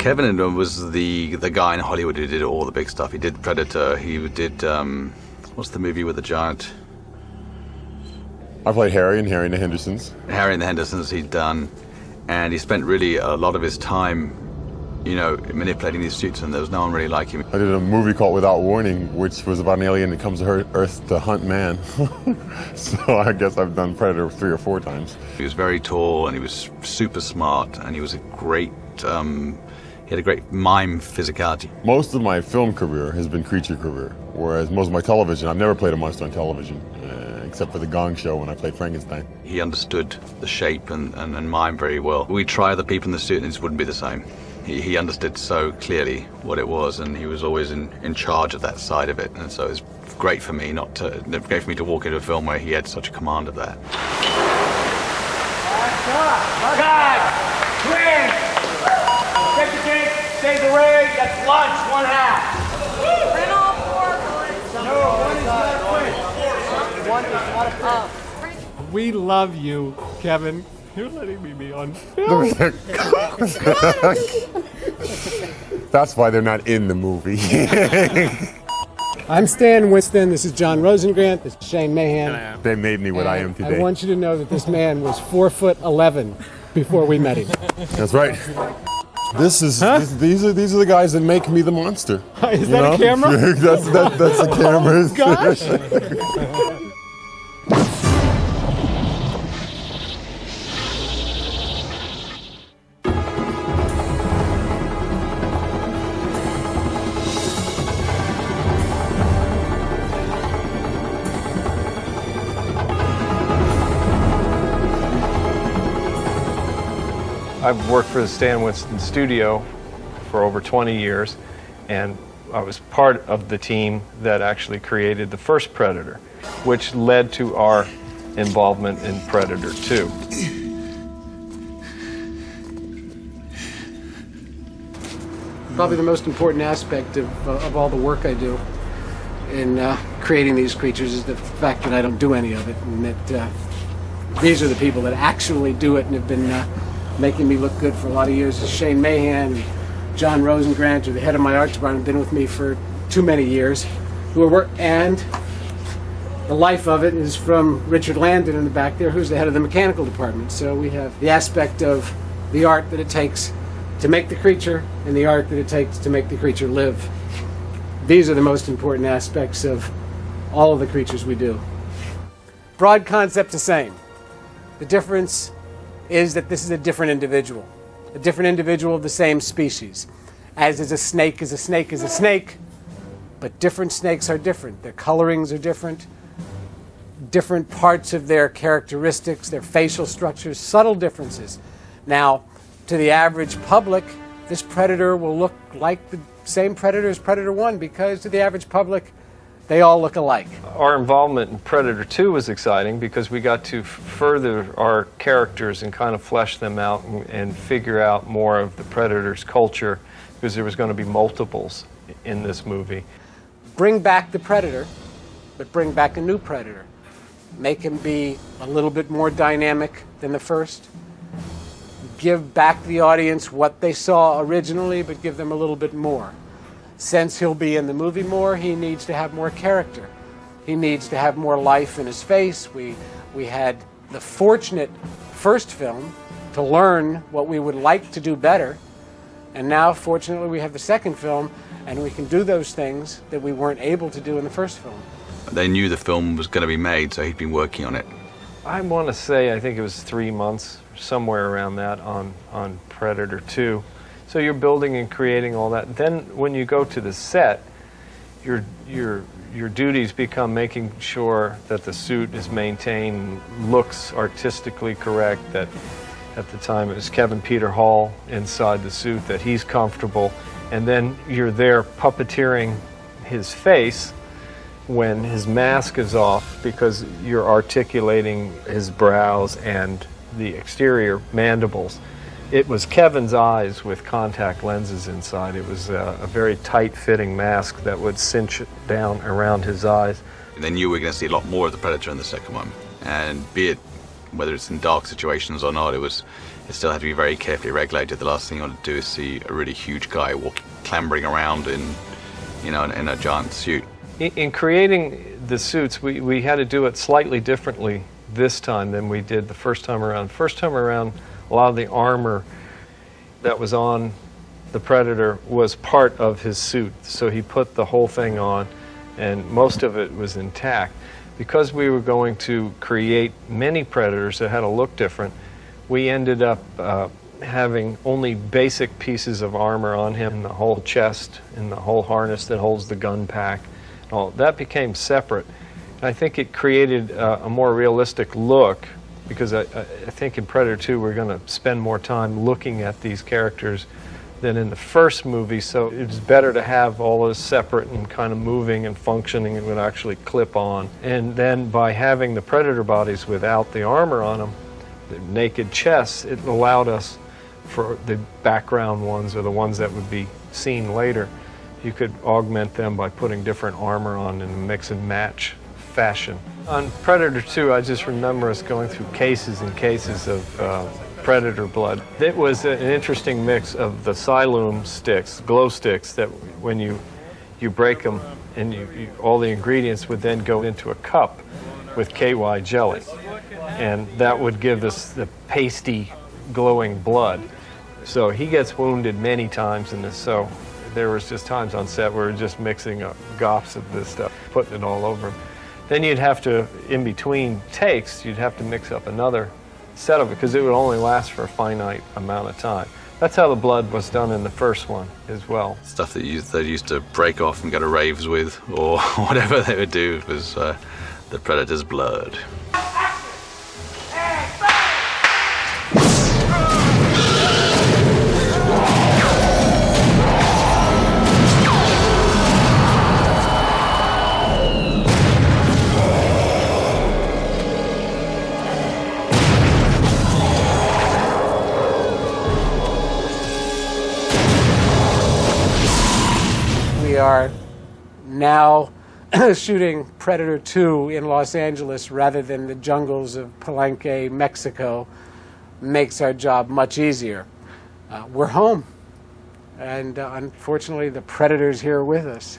Kevin was the guy in Hollywood who did all the big stuff. He did Predator. He did what's the movie with the giant? I played Harry in Harry and the Hendersons. Harry and the Hendersons he'd done, and he spent really a lot of his time, manipulating these suits, and there was no one really like him. I did a movie called Without Warning, which was about an alien that comes to Earth to hunt man. So I guess I've done Predator 3 or 4 times. He was very tall, and he was super smart, and he was a great. He had a great mime physicality. Most of my film career has been creature career, whereas most of my television, I've never played a monster on television, except for the Gong Show when I played Frankenstein. He understood the shape and mime very well. We'd try other people in the suit, and it wouldn't be the same. He understood so clearly what it was, and he was always in charge of that side of it. And so it was great for me to walk into a film where he had such a command of that. Take the cake, save the ray, that's lunch, 1/2. Print all 4, boys. No, one is not a print. We love you, Kevin. You're letting me be on film. That's why they're not in the movie. I'm Stan Winston. This is John Rosengrant. This is Shane Mahan. They made me what I am today. I want you to know that this man was 4'11" before we met him. That's right. These are the guys that make me the monster. Is that a camera? that's the camera. Oh, gosh. I've worked for the Stan Winston studio for over 20 years, and I was part of the team that actually created the first Predator, which led to our involvement in Predator 2. Probably the most important aspect of all the work I do in creating these creatures is the fact that I don't do any of it, and that these are the people that actually do it and have been making me look good for a lot of years. Shane Mahan and John Rosengrant, who are the head of my art department, been with me for too many years. And the life of it is from Richard Landon in the back there, who's the head of the mechanical department. So we have the aspect of the art that it takes to make the creature and the art that it takes to make the creature live. These are the most important aspects of all of the creatures we do. Broad concept the same. The difference is that this is a different individual of the same species. As is a snake is a snake is a snake, but different snakes are different. Their colorings are different parts of their characteristics, their facial structures, subtle differences. Now, to the average public, this predator will look like the same predator as Predator 1 because to the average public, they all look alike. Our involvement in Predator 2 was exciting because we got to further our characters and kind of flesh them out and figure out more of the Predator's culture, because there was going to be multiples in this movie. Bring back the Predator, but bring back a new Predator. Make him be a little bit more dynamic than the first. Give back the audience what they saw originally, but give them a little bit more. Since he'll be in the movie more, he needs to have more character. He needs to have more life in his face. We had the fortunate first film to learn what we would like to do better, and now fortunately we have the second film and we can do those things that we weren't able to do in the first film. They knew the film was going to be made, so he'd been working on it. I want to say, I think it was 3 months, somewhere around that, on Predator 2. So you're building and creating all that. Then when you go to the set, your duties become making sure that the suit is maintained, looks artistically correct, that at the time it was Kevin Peter Hall inside the suit, that he's comfortable. And then you're there puppeteering his face when his mask is off, because you're articulating his brows and the exterior mandibles. It was Kevin's eyes with contact lenses inside. It was a very tight-fitting mask that would cinch down around his eyes. They knew we were going to see a lot more of the Predator in the second one, and be it whether it's in dark situations or not, it still had to be very carefully regulated. The last thing you want to do is see a really huge guy clambering around in a giant suit. In creating the suits, we had to do it slightly differently this time than we did the first time around. First time around, a lot of the armor that was on the Predator was part of his suit, so he put the whole thing on, and most of it was intact. Because we were going to create many Predators that had to look different, we ended up having only basic pieces of armor on him, the whole chest and the whole harness that holds the gun pack. All that became separate. And I think it created a more realistic look, because I think in Predator 2 we're going to spend more time looking at these characters than in the first movie, so it's better to have all those separate and kind of moving and functioning and would actually clip on. And then by having the Predator bodies without the armor on them, the naked chests, it allowed us, for the background ones or the ones that would be seen later, you could augment them by putting different armor on in a mix and match fashion. On Predator 2, I just remember us going through cases and cases of Predator blood. It was an interesting mix of the Siloam sticks, glow sticks, that when you break them and all the ingredients would then go into a cup with KY jelly. And that would give us the pasty, glowing blood. So he gets wounded many times in this, so there was just times on set where we were just mixing up gobs of this stuff, putting it all over him. Then you'd have to, in between takes, you'd have to mix up another set of it, because it would only last for a finite amount of time. That's how the blood was done in the first one as well. Stuff that they used to break off and go to raves with, or whatever they would do, was the Predator's blood. We are now shooting Predator 2 in Los Angeles rather than the jungles of Palenque, Mexico. Makes our job much easier. We're home, and unfortunately the Predator's here with us.